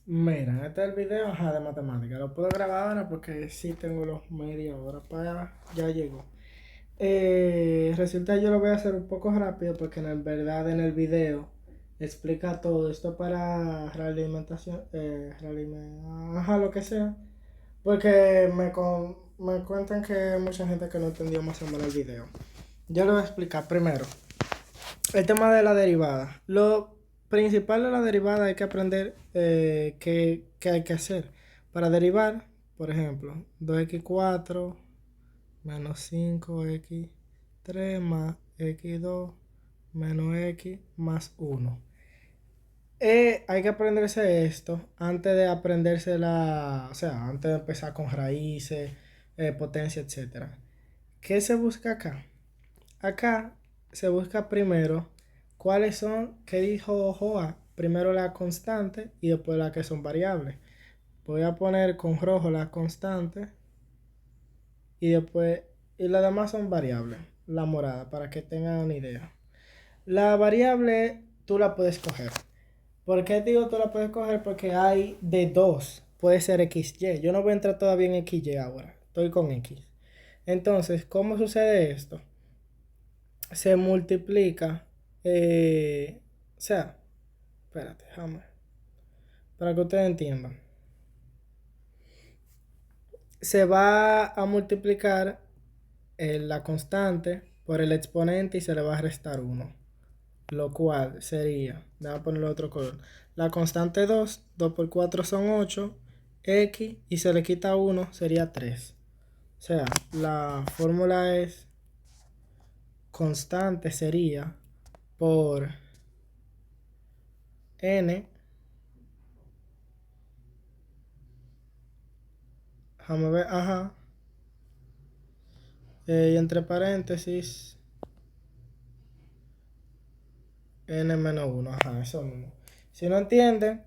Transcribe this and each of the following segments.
Mira, este es el video de matemática. Lo puedo grabar ahora porque sí tengo los media hora para... Ya llegó. Resulta yo lo voy a hacer un poco rápido porque en verdad en el video explica todo esto para realimentación, ajá, lo que sea. Porque me cuentan que hay mucha gente que no entendió más o menos el video. Yo lo voy a explicar primero. El tema de la derivada. Lo principal de la derivada hay que aprender qué hay que hacer. Para derivar, por ejemplo, 2x4 menos 5x3 más x2 menos x más 1. Hay que aprenderse esto antes de aprenderse o sea, antes de empezar con raíces, potencia, etcétera. ¿Qué se busca acá? Acá se busca primero cuáles son, qué dijo Joa, primero la constante y después las que son variables. Voy a poner con rojo las constantes y después, y las demás son variables, la morada, para que tengan una idea. La variable tú la puedes coger. ¿Por qué digo tú la puedes coger? Porque hay de dos, puede ser XY. Yo no voy a entrar todavía en XY ahora, estoy con X. Entonces, ¿cómo sucede esto? Se multiplica, o sea, espérate, déjame, para que ustedes entiendan. Se va a multiplicar la constante por el exponente y se le va a restar uno. Lo cual sería, déjame ponerle otro color. La constante 2 por 4 son 8, x y se le quita 1 sería 3. O sea, la fórmula es constante sería por n. Déjame ver, ajá. Y entre paréntesis, n menos 1. Ajá, eso mismo. Si no entienden,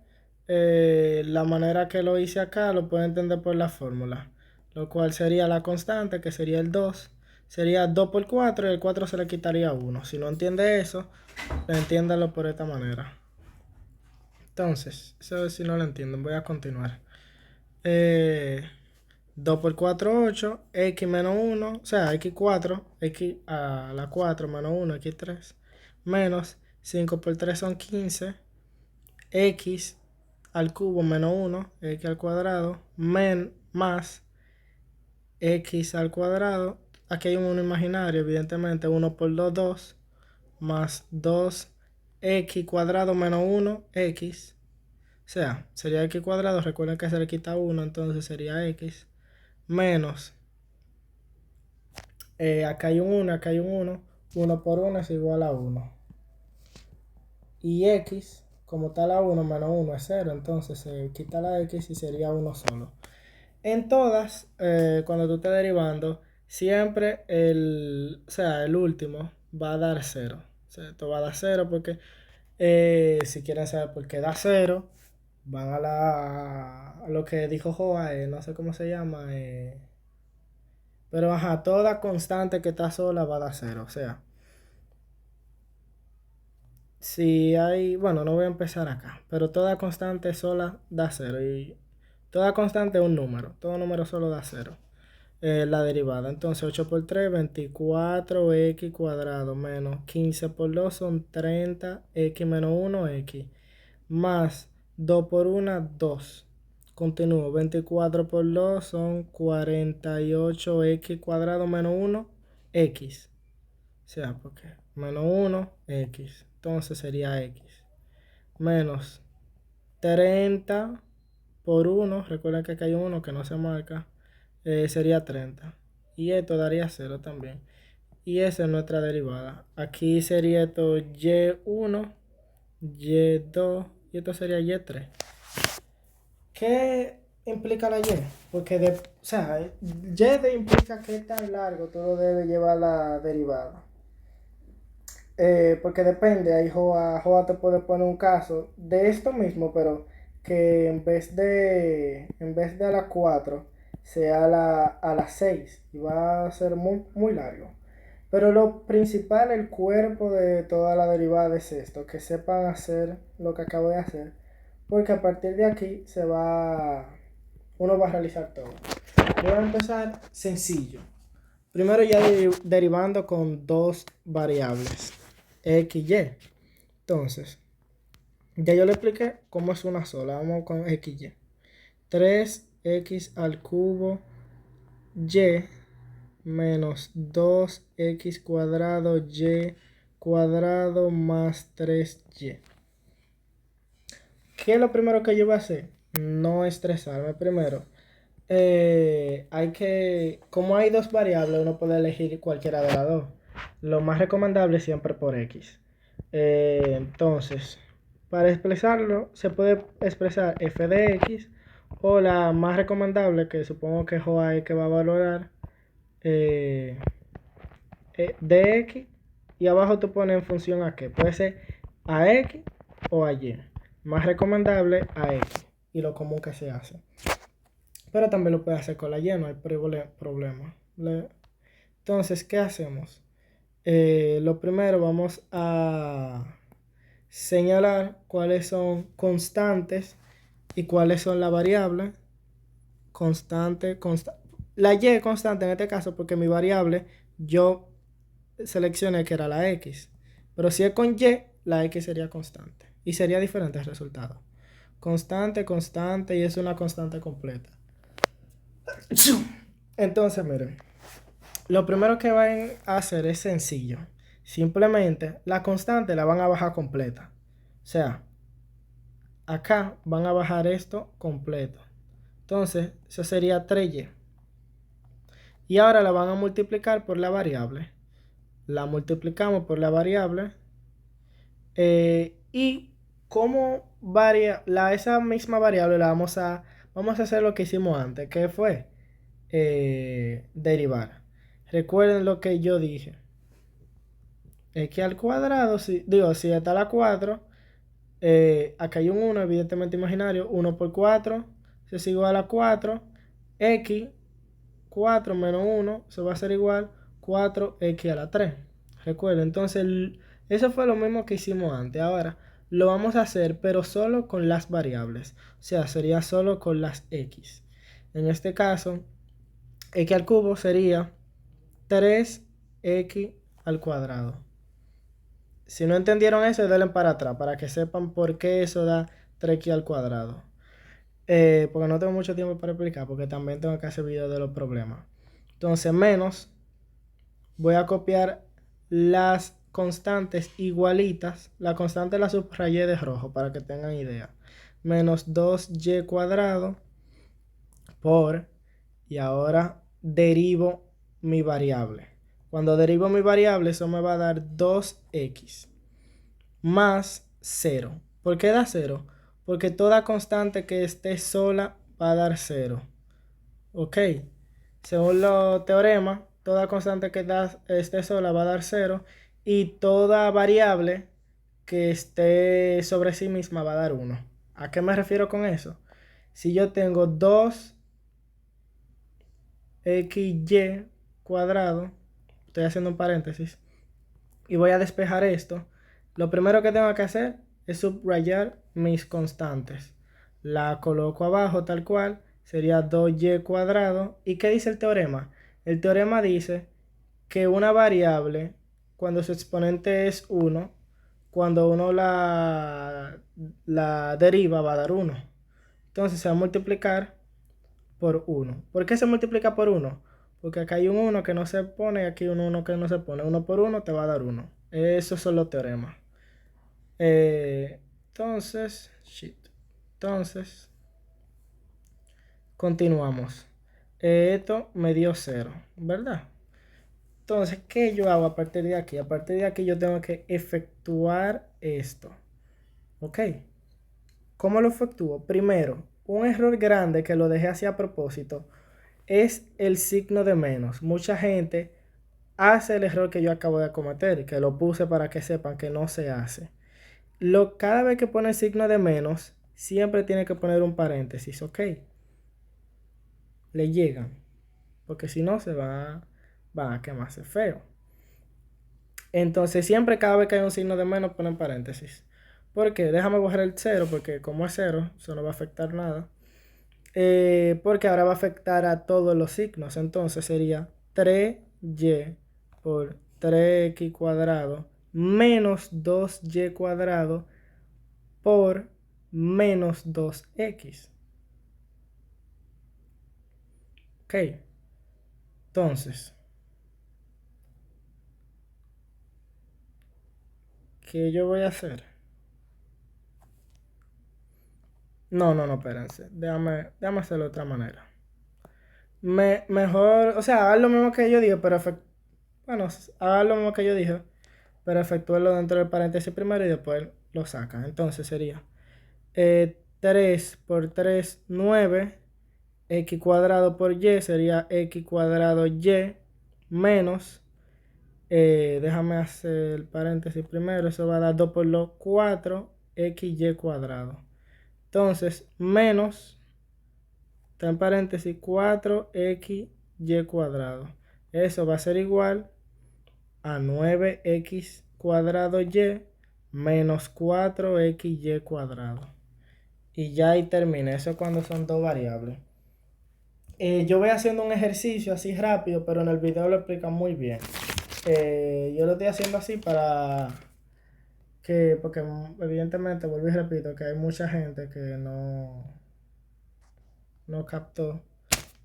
la manera que lo hice acá lo pueden entender por la fórmula. Lo cual sería la constante, que sería el 2. Sería 2 por 4 y el 4 se le quitaría 1. Si no entiende eso, entiéndalo por esta manera. Entonces, eso es si no lo entienden. Voy a continuar. Eh, 2 por 4, 8. X menos 1. O sea, x4. X a la 4 menos 1. X3. Menos 5 por 3 son 15. X al cubo menos 1. X al cuadrado. Más X al cuadrado. Aquí hay un 1 imaginario. Evidentemente 1 por 2, 2. Más 2. X cuadrado menos 1. X. O sea, sería x cuadrado. Recuerden que se le quita 1. Entonces sería x. Menos, acá hay un 1, acá hay un 1. 1 por 1 es igual a 1. Y x, como está la 1 menos 1 es 0. Entonces se quita la x y sería 1 solo. En todas, cuando tú estés derivando, siempre o sea, el último va a dar 0. O sea, esto va a dar 0 porque si quieren saber por qué da 0, van a lo que dijo Joa, no sé cómo se llama, pero ajá, toda constante que está sola va a dar 0. O sea, si hay, bueno, no voy a empezar acá, pero toda constante sola da 0. Y toda constante es un número, todo número solo da 0. La derivada, entonces 8 por 3, 24x cuadrado menos 15 por 2 son 30, x menos 1, x. Más 2 por 1, 2. Continúo, 24 por 2 son 48x cuadrado menos 1, x. O sea, porque menos 1, x. Entonces sería x. Menos 30 por 1. Recuerden que acá hay un 1 que no se marca. Sería 30. Y esto daría 0 también. Y esa es nuestra derivada. Aquí sería esto y1, y2 y esto sería y3. ¿Qué implica la y? Porque, o sea, implica qué tan largo todo debe llevar la derivada. Porque depende, ahí Joa te puede poner un caso de esto mismo, pero que en vez de a las 4 sea a las 6 y va a ser muy, muy largo. Pero lo principal, el cuerpo de toda la derivada es esto, que sepan hacer lo que acabo de hacer, porque a partir de aquí uno va a realizar todo. Voy a empezar sencillo. Primero ya derivando con dos variables, x y. Entonces, ya yo le expliqué cómo es una sola. Vamos con x y. 3x al cubo y menos 2x cuadrado y cuadrado más 3y. ¿Qué es lo primero que yo voy a hacer? No estresarme primero. Como hay dos variables, uno puede elegir cualquiera de las dos. Lo más recomendable es siempre por x. Entonces, para expresarlo, se puede expresar f de x o la más recomendable, que supongo que Joa es que va a valorar, eh, de x, y abajo tú pones en función a qué. Puede ser a x o a y. Más recomendable a x y lo común que se hace. Pero también lo puedes hacer con la y, no hay problema. Entonces, ¿qué hacemos? Lo primero vamos a señalar cuáles son constantes y cuáles son las variables. La y es constante en este caso porque mi variable yo seleccioné que era la x. Pero si es con y, la x sería constante. Y sería diferente el resultado. Constante, constante y es una constante completa. Entonces, miren. Lo primero que van a hacer es sencillo. Simplemente la constante la van a bajar completa. O sea, acá van a bajar esto completo. Entonces, eso sería 3y. Y ahora la van a multiplicar por la variable. La multiplicamos por la variable. Y como esa misma variable vamos a hacer lo que hicimos antes. Que fue derivar. Recuerden lo que yo dije. X al cuadrado, si está la 4, acá hay un 1, evidentemente imaginario. 1 por 4, eso es igual a 4. X, 4 menos 1, eso va a ser igual 4x a la 3. Recuerden, entonces eso fue lo mismo que hicimos antes. Ahora lo vamos a hacer, pero solo con las variables. O sea, sería solo con las x. En este caso, x al cubo sería 3x al cuadrado. Si no entendieron eso, denle para atrás para que sepan por qué eso da 3x al cuadrado. Porque no tengo mucho tiempo para explicar, porque también tengo que hacer videos de los problemas. Entonces, menos, voy a copiar las constantes igualitas. La constante la subrayé de rojo para que tengan idea. Menos 2y cuadrado por, y ahora derivo mi variable. Cuando derivo mi variable, eso me va a dar 2x. Más 0. ¿Por qué da 0? Porque toda constante que esté sola va a dar 0. ¿Ok? Según los teoremas, toda constante que esté sola va a dar 0. Y toda variable que esté sobre sí misma va a dar 1. ¿A qué me refiero con eso? Si yo tengo 2xy cuadrado, estoy haciendo un paréntesis, y voy a despejar esto, lo primero que tengo que hacer es subrayar mis constantes. La coloco abajo tal cual, sería 2y cuadrado. ¿Y qué dice el teorema? El teorema dice que una variable, cuando su exponente es 1, cuando uno la deriva va a dar 1. Entonces se va a multiplicar por 1. ¿Por qué se multiplica por 1? Porque acá hay un 1 que no se pone y aquí un 1 que no se pone. 1 por 1 te va a dar 1. Esos son los teoremas. Entonces, continuamos. Esto me dio 0, ¿verdad? Entonces, ¿qué yo hago a partir de aquí? A partir de aquí yo tengo que efectuar esto. ¿Ok? ¿Cómo lo efectúo? Primero, un error grande que lo dejé así a propósito es el signo de menos. Mucha gente hace el error que yo acabo de cometer, que lo puse para que sepan que no se hace. Cada vez que pone el signo de menos, siempre tiene que poner un paréntesis, ¿ok? Le llegan, porque si no va a quemarse feo. Entonces siempre cada vez que hay un signo de menos ponen paréntesis. ¿Por qué? Déjame borrar el 0 porque como es 0, eso no va a afectar nada. Porque ahora va a afectar a todos los signos. Entonces sería 3y por 3x cuadrado menos 2y cuadrado por menos 2x. Ok. Entonces, ¿qué yo voy a hacer? No, espérense. Déjame hacerlo de otra manera. Mejor, o sea, hagan lo mismo que yo dije, pero bueno, hagan lo mismo que yo dije, pero efectúenlo dentro del paréntesis primero y después lo sacan. Entonces sería 3 por 3, 9, x cuadrado por y sería x cuadrado y menos, déjame hacer el paréntesis primero, eso va a dar 2 por los 4, xy cuadrado. Entonces, menos, está en paréntesis 4xy cuadrado. Eso va a ser igual a 9x cuadrado y menos 4xy cuadrado. Y ya ahí termina. Eso es cuando son dos variables. Yo voy haciendo un ejercicio así rápido, pero en el video lo explican muy bien. Yo lo estoy haciendo así para que, porque evidentemente, vuelvo y repito, que hay mucha gente que no captó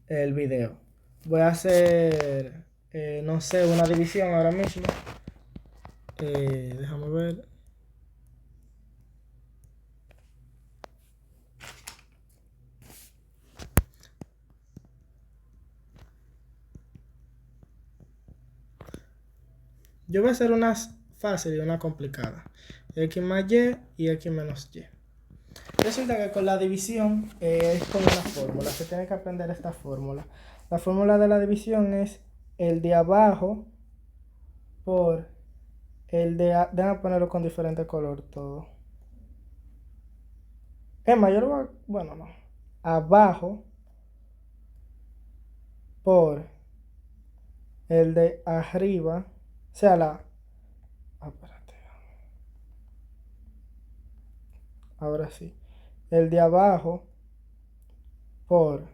el video. Voy a hacer, no sé, una división ahora mismo. Déjame ver. Yo voy a hacer una fácil y una complicada. X más y x menos y. Resulta que con la división es con una fórmula. Se tiene que aprender esta fórmula. La fórmula de la división es el de abajo por el de... Déjame ponerlo con diferente color todo. Es mayor o... Bueno, no. Abajo por el de arriba. O sea, espérate. Ahora sí. El de abajo por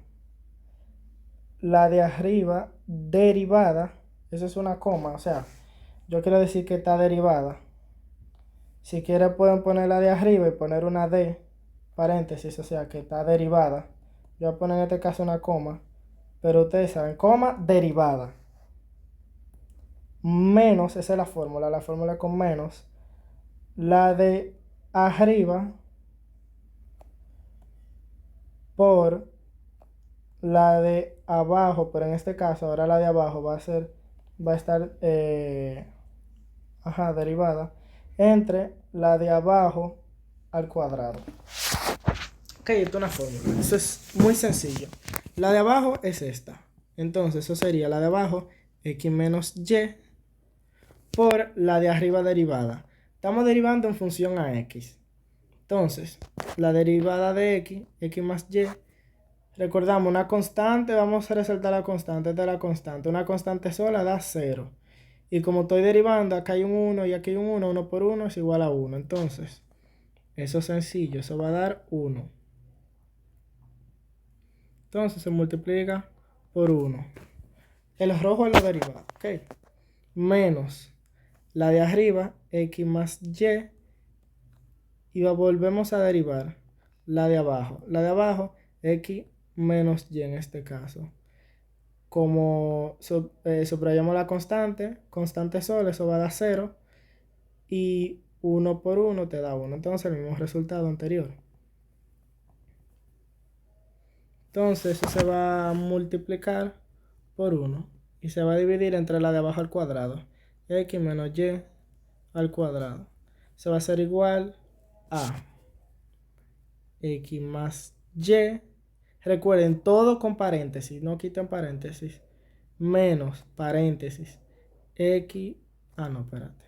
la de arriba derivada. Eso es una coma. O sea, yo quiero decir que está derivada. Si quieren pueden poner la de arriba y poner una D, paréntesis, o sea que está derivada. Yo voy a poner en este caso una coma, pero ustedes saben, coma derivada. Menos, esa es la fórmula con menos. La de arriba por la de abajo, pero en este caso ahora la de abajo va a estar, derivada entre la de abajo al cuadrado. Ok, esto es una fórmula. Eso es muy sencillo. La de abajo es esta. Entonces, eso sería la de abajo, x menos y, por la de arriba derivada. Estamos derivando en función a x. Entonces, la derivada de x más y. Recordamos, una constante, vamos a resaltar la constante. Esta es la constante. Una constante sola da 0. Y como estoy derivando, acá hay un 1 y aquí hay un 1. 1 por 1 es igual a 1. Entonces, eso es sencillo. Eso va a dar 1. Entonces se multiplica por 1. El rojo es la derivada, ¿ok? Menos la de arriba, x más y. Y volvemos a derivar la de abajo. La de abajo, x menos y en este caso. Como subrayamos la constante sola, eso va a dar 0. Y 1 por 1 te da 1. Entonces el mismo resultado anterior. Entonces eso se va a multiplicar por 1 y se va a dividir entre la de abajo al cuadrado. X menos y al cuadrado. Se va a hacer igual a x más y. Recuerden, todo con paréntesis, no quiten paréntesis. Menos paréntesis. X. No, espérate.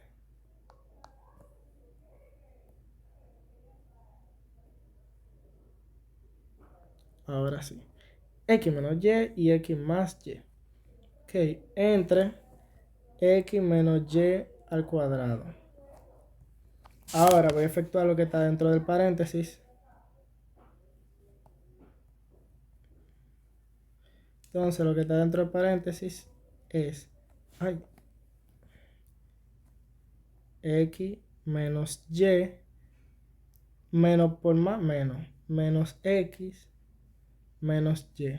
Ahora sí. X menos y x más y. Ok, entre x menos y al cuadrado. Ahora voy a efectuar lo que está dentro del paréntesis. Entonces lo que está dentro del paréntesis es ay, x menos y menos por más menos x menos y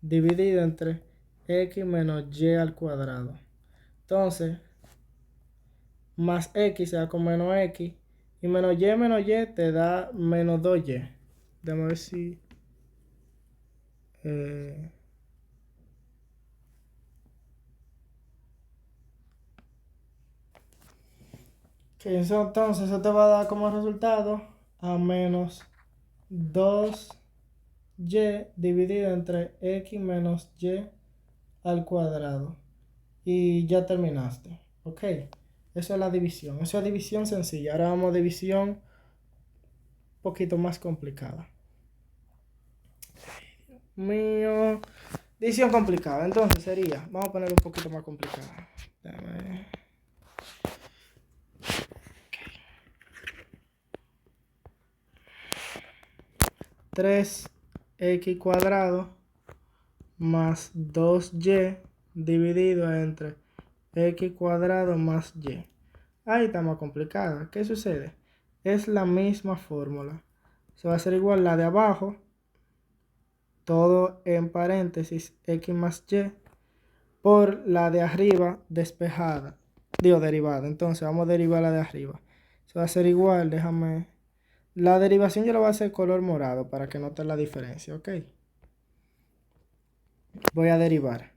dividido entre x menos y al cuadrado. Entonces, más x se da con menos x y menos y te da menos 2y. Déjame ver si... eh, que eso, entonces eso te va a dar como resultado a menos 2y dividido entre x menos y al cuadrado. Y ya terminaste. Ok. Eso es la división. Eso es división sencilla. Ahora vamos a división un poquito más complicada. Mío. División complicada. Entonces sería. Vamos a poner un poquito más complicada. Déjame. 3x cuadrado más 2y dividido entre x cuadrado más y. Ahí está más complicada. ¿Qué sucede? Es la misma fórmula. Se va a hacer igual la de abajo. Todo en paréntesis x más y por la de arriba despejada. Digo, derivada. Entonces vamos a derivar la de arriba. Se va a hacer igual. Déjame. La derivación yo la voy a hacer color morado para que noten la diferencia. Ok. Voy a derivar.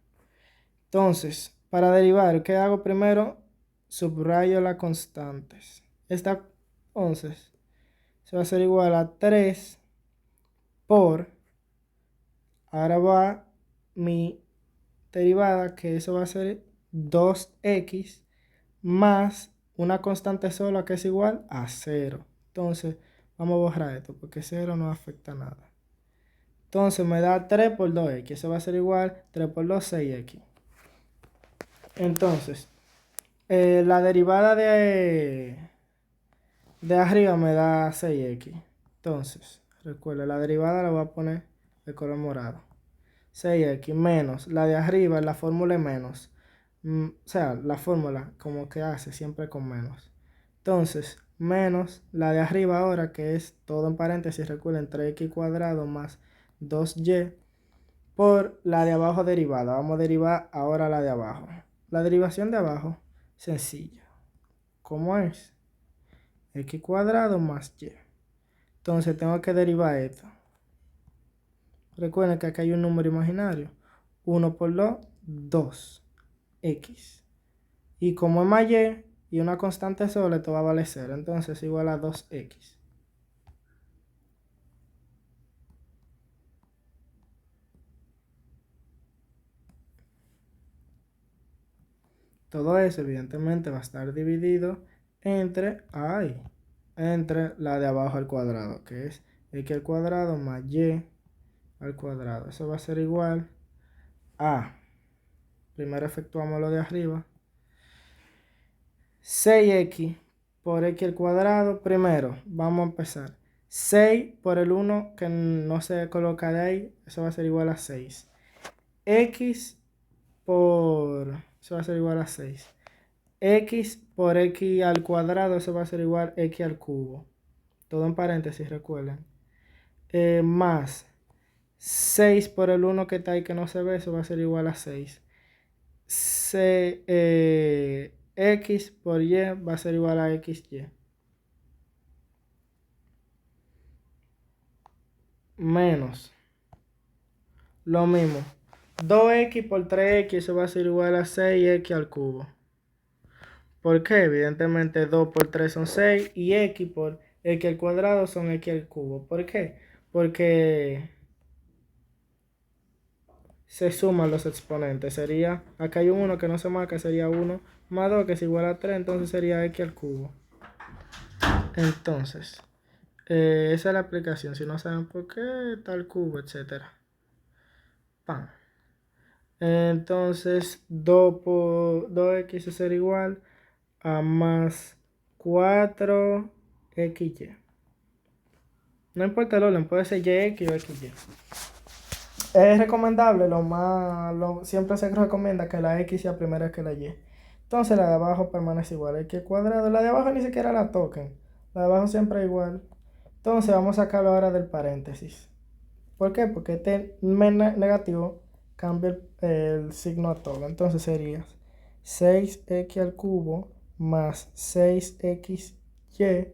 Entonces, para derivar, ¿qué hago primero? Subrayo las constantes. Esta, entonces, se va a hacer igual a 3 por, ahora va mi derivada, que eso va a ser 2x más una constante sola que es igual a 0. Entonces, vamos a borrar esto porque 0 no afecta nada. Entonces me da 3 por 2x. Eso va a ser igual 3 por 2, 6x. Entonces, la derivada de arriba me da 6x. Entonces, recuerda, la derivada la voy a poner de color morado. 6x menos la de arriba, la fórmula es menos. O sea, la fórmula como que hace siempre con menos. Entonces, menos la de arriba ahora, que es todo en paréntesis, recuerden, 3x cuadrado más 2y por la de abajo derivada. Vamos a derivar ahora la de abajo. La derivación de abajo, sencilla. ¿Cómo es? X cuadrado más y. Entonces tengo que derivar esto. Recuerden que acá hay un número imaginario. 1 por 2, 2x. Y como es más y una constante sola, esto va a valer 0. Entonces es igual a 2x. Todo eso evidentemente va a estar dividido entre la de abajo al cuadrado, que es x al cuadrado más y al cuadrado. Eso va a ser igual a, primero efectuamos lo de arriba, 6x por x al cuadrado. Primero, vamos a empezar. 6 por el 1 que no se coloca de ahí, eso va a ser igual a 6. X por, eso va a ser igual a 6. X por x al cuadrado, eso va a ser igual a x al cubo. Todo en paréntesis, recuerden. Más 6 por el 1 que está ahí que no se ve, eso va a ser igual a 6. X por y va a ser igual a xy. Menos. Lo mismo. 2x por 3x, eso va a ser igual a 6x al cubo. ¿Por qué? Evidentemente 2 por 3 son 6 y x por x al cuadrado son x al cubo. ¿Por qué? Porque se suman los exponentes. Sería, acá hay un 1 que no se marca, sería 1 más 2 que es igual a 3, entonces sería x al cubo. Entonces, esa es la aplicación. Si no saben por qué, tal cubo, etcétera. ¡Pam! Entonces 2 por 2x va a ser igual a más 4xy. No importa el orden, puede ser yx o xy. Es recomendable, siempre se recomienda que la x sea primero que la y. Entonces la de abajo permanece igual. X cuadrado, la de abajo ni siquiera la toquen. La de abajo siempre es igual. Entonces vamos a sacarlo ahora del paréntesis. ¿Por qué? Porque este negativo cambia el signo a todo. Entonces sería 6x al cubo más 6xy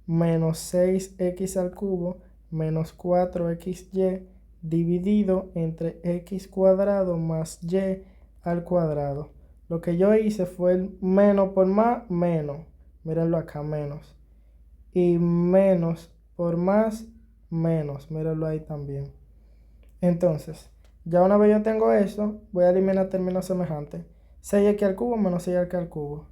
menos 6x al cubo menos 4xy dividido entre x cuadrado más y al cuadrado. Lo que yo hice fue el menos por más, menos. Mírenlo acá, menos. Y menos por más, menos. Mírenlo ahí también. Entonces, ya una vez yo tengo eso, voy a eliminar términos semejantes. 6x al cubo menos 6x al cubo.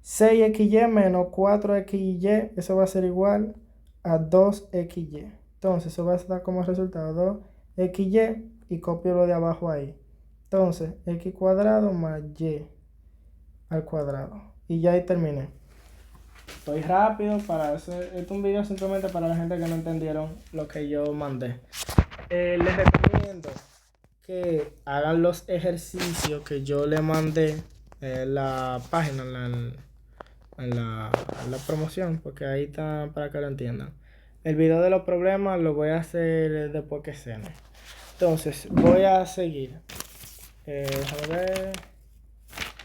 6xy menos 4xy, eso va a ser igual a 2xy. Entonces, eso va a dar como resultado 2xy y copio lo de abajo ahí. Entonces, x cuadrado más y al cuadrado. Y ya ahí terminé. Estoy rápido para hacer. Este es un video simplemente para la gente que no entendieron lo que yo mandé. Les recomiendo que hagan los ejercicios que yo le mandé en la página, en la promoción, porque ahí está para que lo entiendan. El video de los problemas lo voy a hacer después que cene. Entonces, voy a seguir. Déjame ver.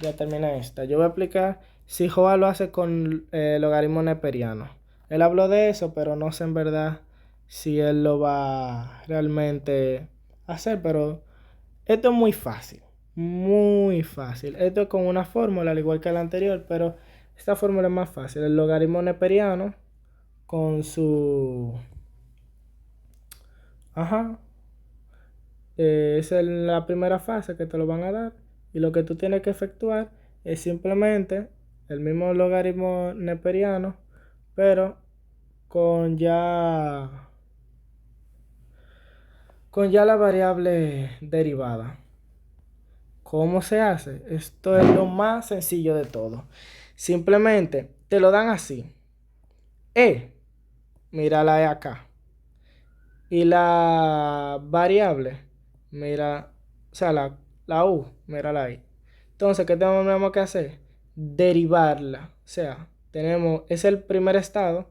Ya terminé esta. Yo voy a explicar si Joa lo hace con logaritmo neperiano. Él habló de eso, pero no sé en verdad si él lo va realmente a hacer. Pero esto es muy fácil. Muy fácil. Esto es con una fórmula, al igual que la anterior, pero esta fórmula es más fácil. El logaritmo neperiano con su... Ajá. Esa es la primera fase que te lo van a dar. Y lo que tú tienes que efectuar es simplemente el mismo logaritmo neperiano, pero con ya la variable derivada. ¿Cómo se hace? Esto es lo más sencillo de todo. Simplemente te lo dan así. Mírala acá. Y la variable, mira, o sea, la u, mírala ahí. Entonces, ¿qué tenemos que hacer? Derivarla. O sea, es el primer estado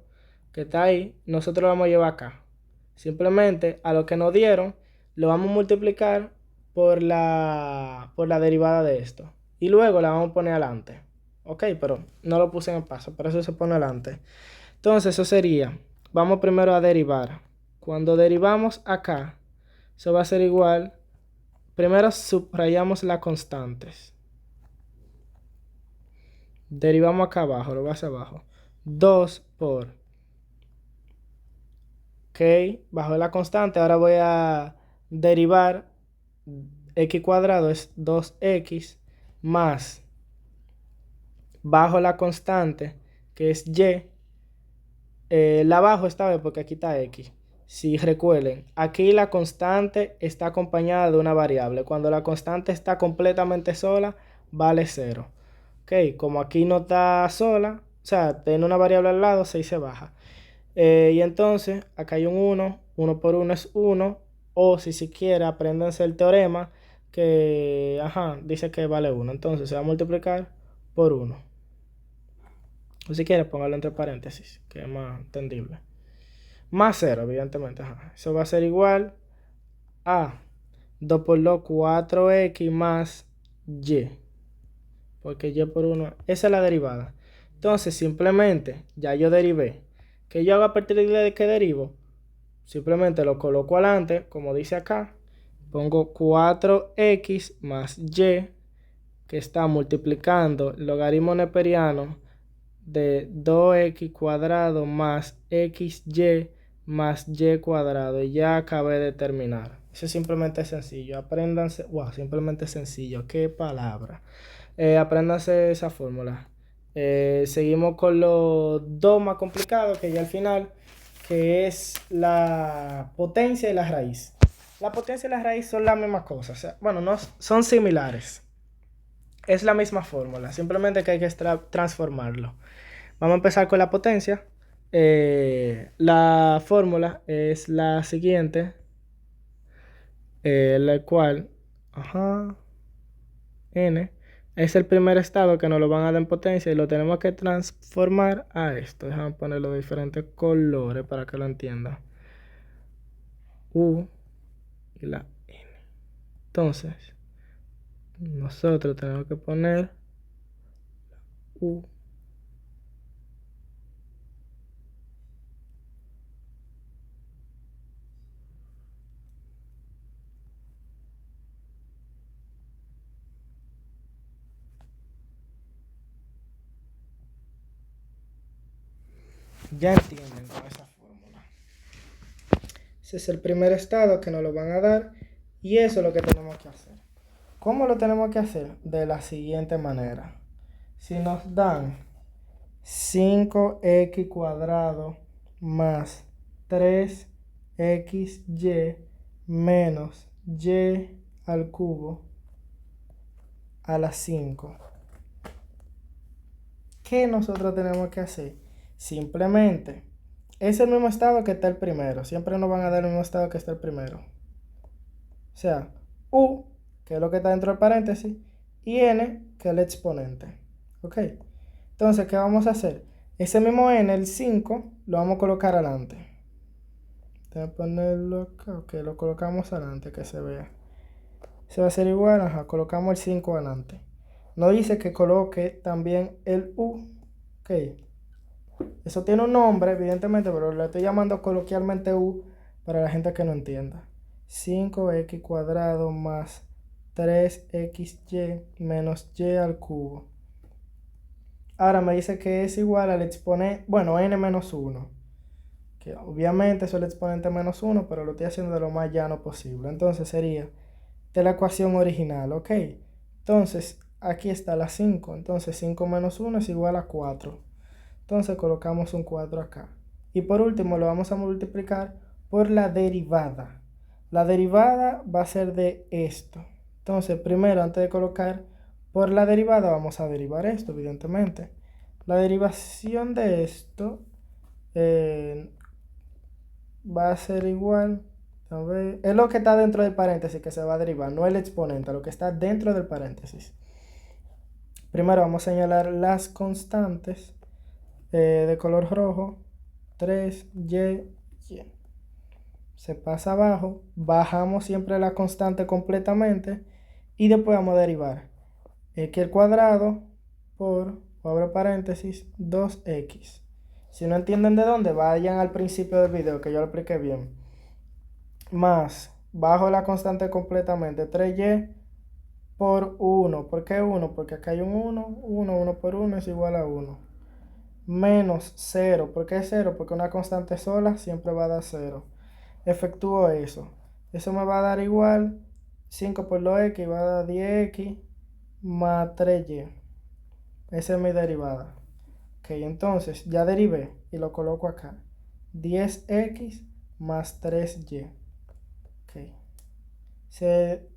que está ahí, nosotros lo vamos a llevar acá. Simplemente a lo que nos dieron, lo vamos a multiplicar por la derivada de esto. Y luego la vamos a poner adelante. Ok, pero no lo puse en el paso, por eso se pone adelante. Entonces, eso sería, vamos primero a derivar. Cuando derivamos acá, eso va a ser igual. Primero subrayamos las constantes. Derivamos acá abajo, lo voy a hacer abajo. 2 por... Ok, bajo la constante, ahora voy a derivar x cuadrado es 2x más bajo la constante que es y. La bajo esta vez porque aquí está x. Si recuerden, aquí la constante está acompañada de una variable. Cuando la constante está completamente sola, vale 0. Ok, como aquí no está sola, o sea, tiene una variable al lado, 6 se baja. Y entonces, acá hay un 1, 1 por 1 es 1, o si quiere, apréndanse el teorema que, dice que vale 1. Entonces, se va a multiplicar por 1. O si quiere, póngalo entre paréntesis, que es más entendible. Más 0, evidentemente. Eso va a ser igual a 2 por 2, 4x más y. Porque y por 1, esa es la derivada. Entonces, simplemente, ya yo derivé. ¿Qué yo hago a partir de que derivo? Simplemente lo coloco adelante, como dice acá. Pongo 4x más y, que está multiplicando el logaritmo neperiano de 2x cuadrado más xy más y cuadrado. Y ya acabé de terminar. Eso simplemente es sencillo. Apréndanse. Wow, simplemente sencillo. Qué palabra. Apréndanse esa fórmula. Seguimos con los dos más complicados que ya al final, que es la potencia y la raíz. La potencia y la raíz son la misma cosa. O sea, bueno, no son similares. Es la misma fórmula. Simplemente que hay que transformarlo. Vamos a empezar con la potencia. La fórmula es la siguiente, la cual, n, es el primer estado que nos lo van a dar en potencia y lo tenemos que transformar a esto. Déjame ponerlo de diferentes colores para que lo entiendan. U y la N. Entonces, nosotros tenemos que poner U. Ya entienden con esa fórmula. Ese es el primer estado que nos lo van a dar y eso es lo que tenemos que hacer. ¿Cómo lo tenemos que hacer? De la siguiente manera. Si nos dan 5x cuadrado más 3xy menos y al cubo a la 5. ¿Qué nosotros tenemos que hacer? Simplemente, es el mismo estado que está el primero. Siempre nos van a dar el mismo estado que está el primero. O sea, u, que es lo que está dentro del paréntesis, y n, que es el exponente. ¿Ok? Entonces, ¿qué vamos a hacer? Ese mismo n, el 5, lo vamos a colocar adelante. Voy a ponerlo acá. Ok, lo colocamos adelante, que se vea. Se va a hacer igual, colocamos el 5 adelante. No dice que coloque también el u. Ok. Eso tiene un nombre, evidentemente, pero le estoy llamando coloquialmente u para la gente que no entienda. 5x cuadrado más 3xy menos y al cubo. Ahora me dice que es igual al exponente, bueno, n menos 1. Que obviamente es el exponente menos 1, pero lo estoy haciendo de lo más llano posible. Entonces sería de la ecuación original, ¿ok? Entonces, aquí está la 5. Entonces 5 menos 1 es igual a 4. Entonces colocamos un 4 acá. Y por último lo vamos a multiplicar por la derivada. La derivada va a ser de esto. Entonces primero, antes de colocar por la derivada, vamos a derivar esto, evidentemente. La derivación de esto va a ser igual. A ver, es lo que está dentro del paréntesis que se va a derivar, no el exponente, lo que está dentro del paréntesis. Primero vamos a señalar las constantes de color rojo. 3y. Se pasa abajo, bajamos siempre la constante completamente y después vamos a derivar x al cuadrado por, abro paréntesis, 2x. Si no entienden de dónde, vayan al principio del video que yo lo expliqué bien. Más, bajo la constante completamente, 3y por 1. ¿Por qué 1? Porque acá hay un 1, 1 por 1 es igual a 1. Menos 0. ¿Por qué 0? Porque una constante sola siempre va a dar 0. Efectúo eso. Eso me va a dar igual 5 por 2x va a dar 10x más 3y. Esa es mi derivada. Ok, entonces ya derivé y lo coloco acá. 10x más 3y. Ok.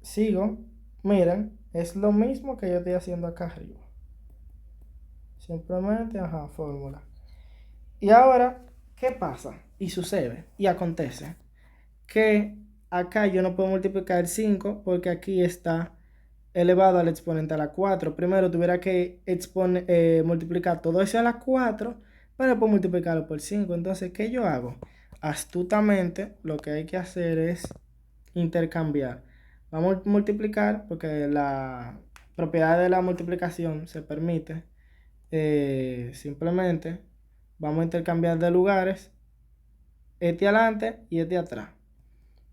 Sigo. Miren, es lo mismo que yo estoy haciendo acá arriba. Simplemente, fórmula. Y ahora, ¿qué pasa? Y sucede, y acontece, que acá yo no puedo multiplicar el 5 porque aquí está elevado al exponente a la 4. Primero tuviera que multiplicar todo eso a la 4 para después multiplicarlo por 5. Entonces, ¿qué yo hago? Astutamente, lo que hay que hacer es intercambiar. Vamos a multiplicar porque la propiedad de la multiplicación se permite. Simplemente vamos a intercambiar de lugares este adelante y este atrás.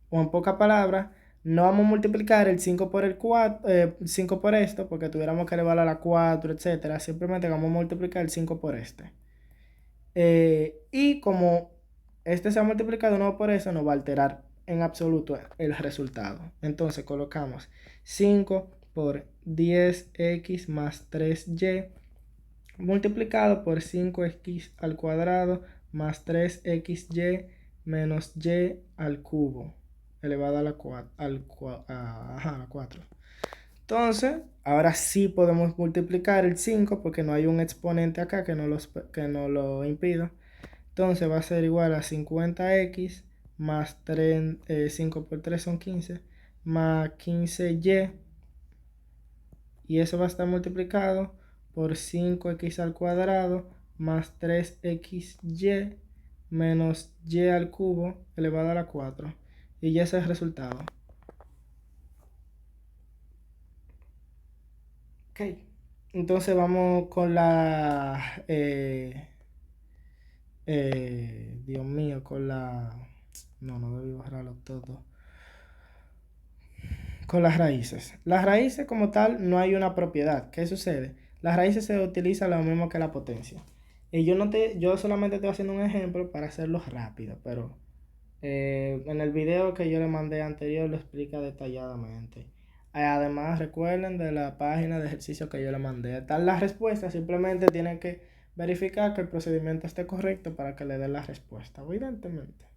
O en pocas palabras, no vamos a multiplicar el 5 por el 4, 5 por esto, porque tuviéramos que elevar a la 4, etcétera. Simplemente vamos a multiplicar el 5 por este. Y como este se ha multiplicado no por eso, no va a alterar en absoluto el resultado. Entonces colocamos 5 por 10x más 3y multiplicado por 5x al cuadrado más 3xy menos y al cubo elevado a la 4. Entonces, ahora sí podemos multiplicar el 5 porque no hay un exponente acá que no lo impida. Entonces va a ser igual a 50x más 3, 5 por 3 son 15, más 15y, y eso va a estar multiplicado por 5x al cuadrado más 3xy menos y al cubo elevado a la 4. Y ya ese es el resultado. Ok. Entonces vamos con Dios mío, con la... No, no debí borrarlo todo. Con las raíces. Las raíces como tal no hay una propiedad. ¿Qué sucede? Las raíces se utilizan lo mismo que la potencia. Y yo solamente estoy haciendo un ejemplo para hacerlo rápido, pero en el video que yo le mandé anterior lo explica detalladamente. Además, recuerden de la página de ejercicio que yo le mandé. Están las respuestas, simplemente tienen que verificar que el procedimiento esté correcto para que le den la respuesta, evidentemente.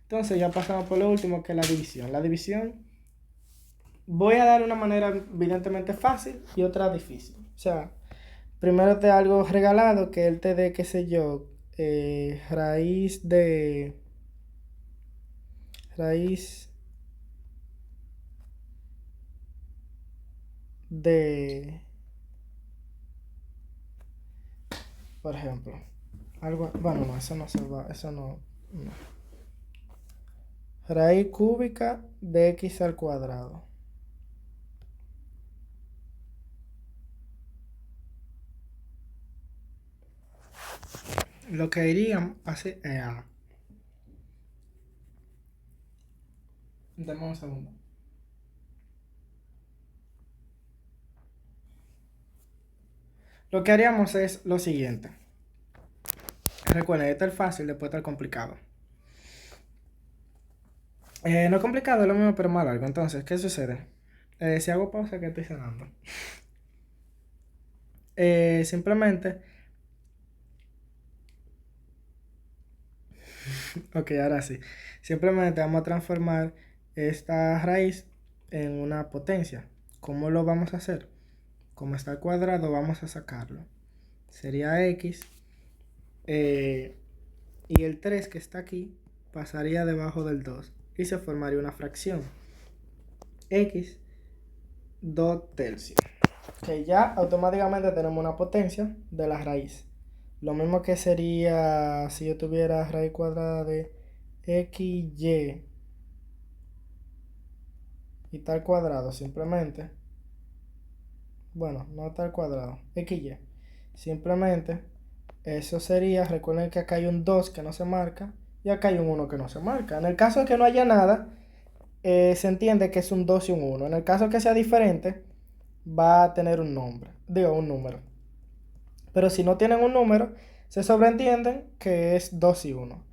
Entonces ya pasamos por lo último, que es la división. La división voy a dar una manera evidentemente fácil y otra difícil. O sea, primero te algo regalado, que él te dé, qué sé yo, raíz de, por ejemplo, algo, bueno, no, eso no se va, eso no, no. Raíz cúbica de x al cuadrado. Lo que irían así, dame un segundo. Lo que haríamos es lo siguiente. Recuerden, esto es fácil, después está el complicado. No es complicado, es lo mismo, pero más largo. Entonces, ¿qué sucede? Si hago pausa, que estoy cenando. Simplemente, ok, ahora sí. Simplemente vamos a transformar esta raíz en una potencia. ¿Cómo lo vamos a hacer? Como está al cuadrado, vamos a sacarlo. Sería x. Y el 3 que está aquí pasaría debajo del 2 y se formaría una fracción. X 2 tercios. Que ya automáticamente tenemos una potencia de la raíz. Lo mismo que sería si yo tuviera raíz cuadrada de xy y tal cuadrado, simplemente. Bueno, no tal cuadrado, xy. Simplemente eso sería, recuerden que acá hay un 2 que no se marca y acá hay un 1 que no se marca. En el caso de que no haya nada, se entiende que es un 2 y un 1. En el caso que sea diferente, va a tener un nombre, digo, un número. Pero si no tienen un número, se sobreentienden que es 2 y 1.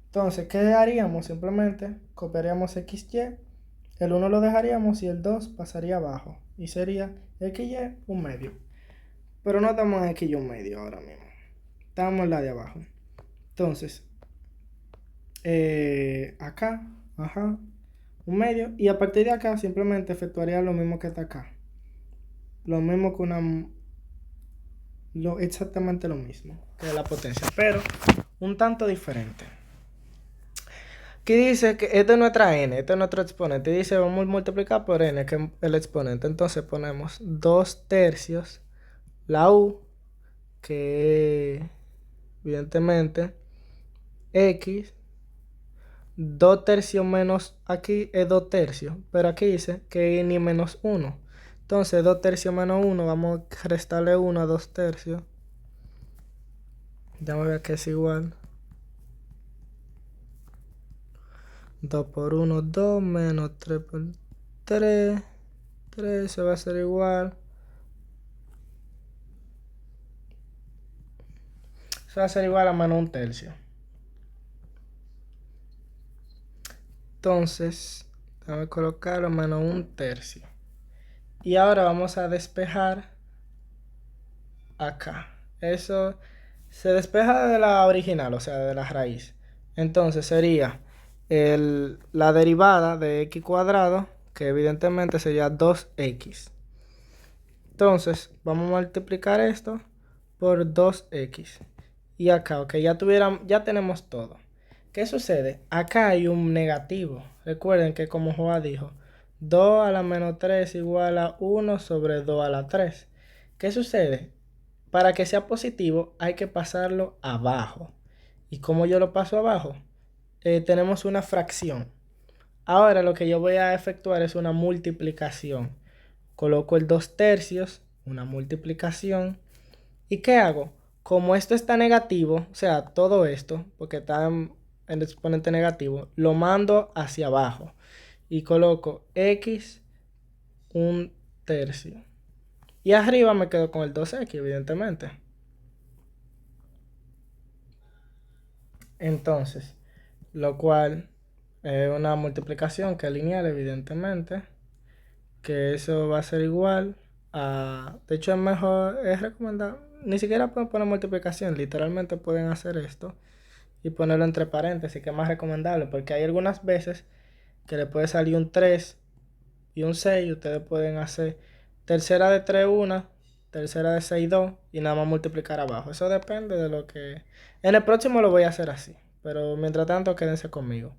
Entonces, ¿qué haríamos? Simplemente copiaríamos xy, el 1 lo dejaríamos y el 2 pasaría abajo. Y sería xy un medio. Pero no estamos en xy un medio ahora mismo. Estamos en la de abajo. Entonces, acá, ajá, un medio. Y a partir de acá simplemente efectuaría lo mismo que está acá. Lo mismo que exactamente lo mismo que la potencia, pero un tanto diferente. Aquí dice que esta es nuestra n, este es nuestro exponente. Dice vamos a multiplicar por n, que es el exponente. Entonces ponemos 2 tercios, la u, que evidentemente x, 2 tercios menos aquí es 2 tercios, pero aquí dice que es ni menos 1. Entonces 2 tercios menos 1, vamos a restarle 1 a 2 tercios. Ya me veo que es igual. 2 por 1, 2, menos 3 por 3, 3 se va a hacer igual. Se va a hacer igual a menos un tercio. Entonces, déjame colocarlo menos un tercio. Y ahora vamos a despejar acá. Eso se despeja de la original, o sea, de la raíz. Entonces sería la derivada de x cuadrado, que evidentemente sería 2x. Entonces, vamos a multiplicar esto por 2x. Y acá, ok, ya tenemos todo. ¿Qué sucede? Acá hay un negativo. Recuerden que como Joa dijo, 2 a la menos 3 igual a 1 sobre 2 a la 3. ¿Qué sucede? Para que sea positivo hay que pasarlo abajo. ¿Y cómo yo lo paso abajo? Tenemos una fracción. Ahora lo que yo voy a efectuar es una multiplicación. Coloco el 2 tercios, una multiplicación. ¿Y qué hago? Como esto está negativo, o sea, todo esto, porque está en el exponente negativo, lo mando hacia abajo. Y coloco x un tercio. Y arriba me quedo con el 2x, evidentemente. Entonces, lo cual es una multiplicación que es lineal, evidentemente. Que eso va a ser igual a... De hecho, es mejor, es recomendable. Ni siquiera pueden poner multiplicación, literalmente pueden hacer esto y ponerlo entre paréntesis, que es más recomendable, porque hay algunas veces que le puede salir un 3 y un 6 y ustedes pueden hacer tercera de 3 una, tercera de 6 2 y nada más multiplicar abajo. Eso depende de lo que... En el próximo lo voy a hacer así, pero mientras tanto quédense conmigo.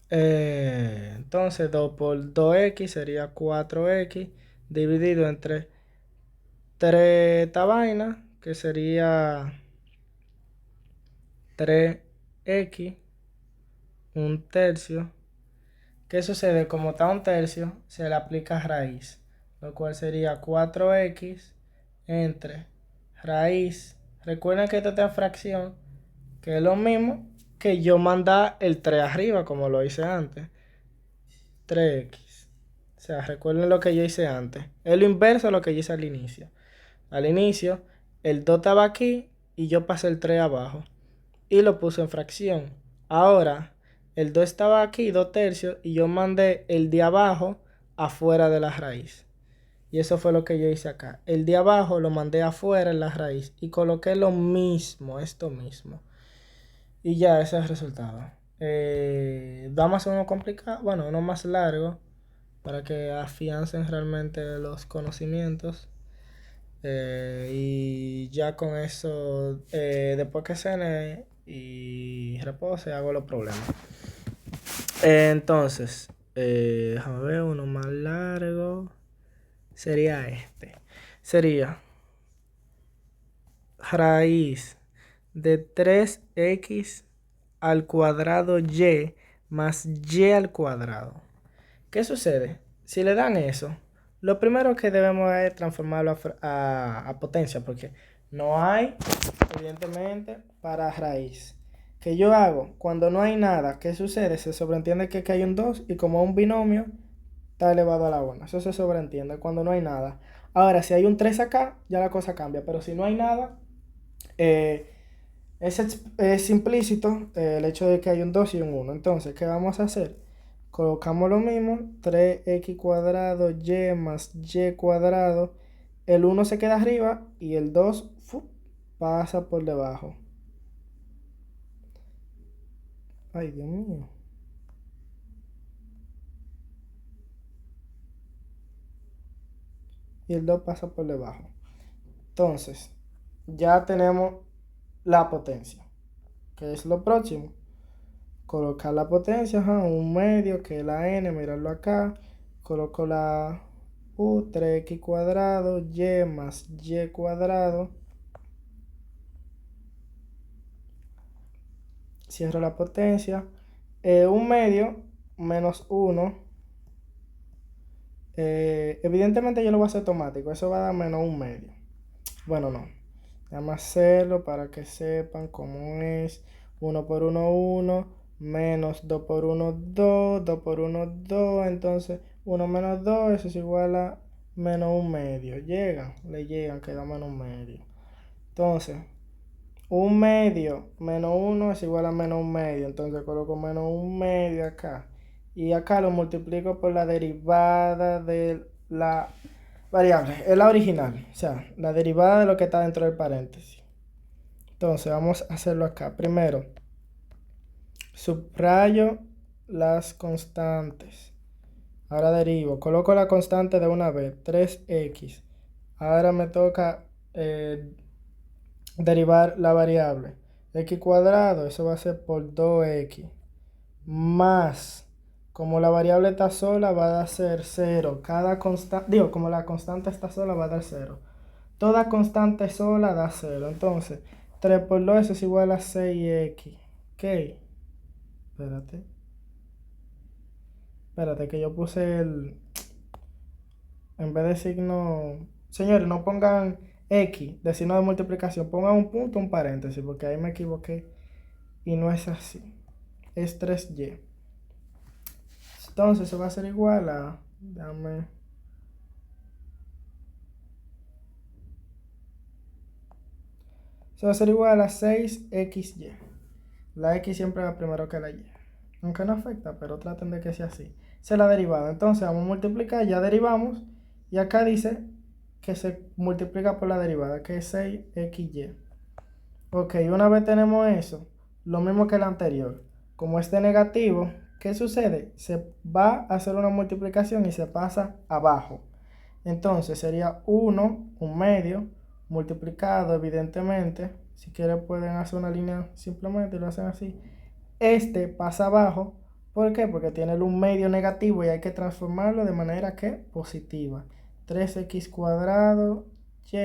Entonces 2 por 2x sería 4x dividido entre 3 esta vaina, que sería 3x, un tercio. ¿Qué sucede? Como está un tercio, se le aplica raíz, lo cual sería 4x entre raíz. Recuerden que esto está en fracción, que es lo mismo que yo mandar el 3 arriba, como lo hice antes. 3x. O sea, recuerden lo que yo hice antes. Es lo inverso a lo que yo hice al inicio. Al inicio, el 2 estaba aquí y yo pasé el 3 abajo. Y lo puse en fracción. Ahora, el 2 estaba aquí, 2 tercios, y yo mandé el de abajo afuera de la raíz. Y eso fue lo que yo hice acá. El de abajo lo mandé afuera en la raíz y coloqué lo mismo, esto mismo. Y ya, ese es el resultado. Vamos a hacer uno complicado, bueno, uno más largo, para que afiancen realmente los conocimientos. Y ya con eso, después que cene y repose, hago los problemas. Entonces, déjame ver, uno más largo. Sería este. Sería raíz de 3x al cuadrado y más y al cuadrado. ¿Qué sucede? Si le dan eso, lo primero que debemos es transformarlo a potencia, porque no hay, evidentemente, para raíz. ¿Qué yo hago? Cuando no hay nada, ¿qué sucede? Se sobreentiende que hay un 2 y como un binomio está elevado a la 1. Eso se sobreentiende cuando no hay nada. Ahora, si hay un 3 acá, ya la cosa cambia, pero si no hay nada, eh, es implícito el hecho de que hay un 2 y un 1. Entonces, ¿qué vamos a hacer? Colocamos lo mismo, 3x cuadrado y más y cuadrado. El 1 se queda arriba y el 2 pasa por debajo. Ay, Dios mío. Y el 2 pasa por debajo. Entonces, ya tenemos la potencia, que es lo próximo. Colocar la potencia, un medio, que es la n, mirarlo acá. Coloco la u, 3x cuadrado, y más y cuadrado. Cierro la potencia. Un medio menos 1. Evidentemente yo lo voy a hacer automático. Eso va a dar menos un medio. Bueno, no. Vamos a hacerlo para que sepan cómo es. 1 por 1, 1. Menos 2 por 1, 2. 2 por 1, 2. Entonces, 1 menos 2, eso es igual a menos un medio. Le llegan, queda menos un medio. Entonces, un medio menos 1 es igual a menos un medio. Entonces coloco menos un medio acá. Y acá lo multiplico por la derivada de la variable. Es la original. O sea, la derivada de lo que está dentro del paréntesis. Entonces vamos a hacerlo acá. Primero, subrayo las constantes. Ahora derivo. Coloco la constante de una vez. 3x Ahora me toca derivar la variable. X cuadrado, eso va a ser por 2x. Más, como la variable está sola, va a dar ser 0. Cada constante, digo, como la constante está sola, va a dar 0. Toda constante sola da 0. Entonces, 3 por 2, eso es igual a 6x. Ok. Espérate. Espérate, que yo puse el... En vez de signo... Señores, no pongan X de signo de multiplicación. Pongan un punto, un paréntesis, porque ahí me equivoqué. Y no es así. Es 3y. Entonces, se va a hacer igual a... Dame... Se va a hacer igual a 6xy. La x siempre va primero que la y. Aunque no afecta, pero traten de que sea así. Esa es la derivada. Entonces vamos a multiplicar, ya derivamos. Y acá dice que se multiplica por la derivada, que es 6xy. Ok, una vez tenemos eso, lo mismo que el anterior. Como este negativo, ¿qué sucede? Se va a hacer una multiplicación y se pasa abajo. Entonces sería 1, un medio, multiplicado evidentemente. Si quieren pueden hacer una línea simplemente y lo hacen así. Este pasa abajo. ¿Por qué? Porque tiene un medio negativo y hay que transformarlo de manera que positiva. 3x cuadrado y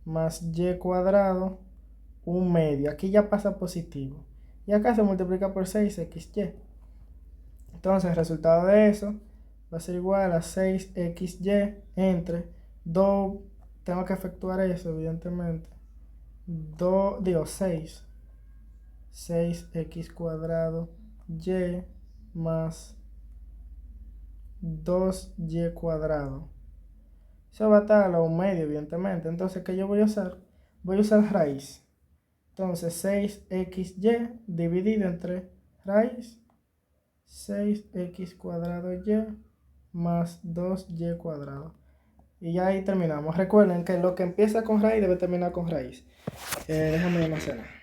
más y cuadrado, un medio. Aquí ya pasa positivo. Y acá se multiplica por 6xy. Entonces el resultado de eso va a ser igual a 6xy entre 2. Tengo que efectuar eso, evidentemente. 2, digo 6. 6x cuadrado y más 2y cuadrado. Eso va a estar a un medio, evidentemente. Entonces, ¿qué yo voy a usar? Voy a usar raíz. Entonces, 6xy dividido entre raíz 6x cuadrado y más 2y cuadrado. Y ya ahí terminamos. Recuerden que lo que empieza con raíz debe terminar con raíz. Déjame almacenar.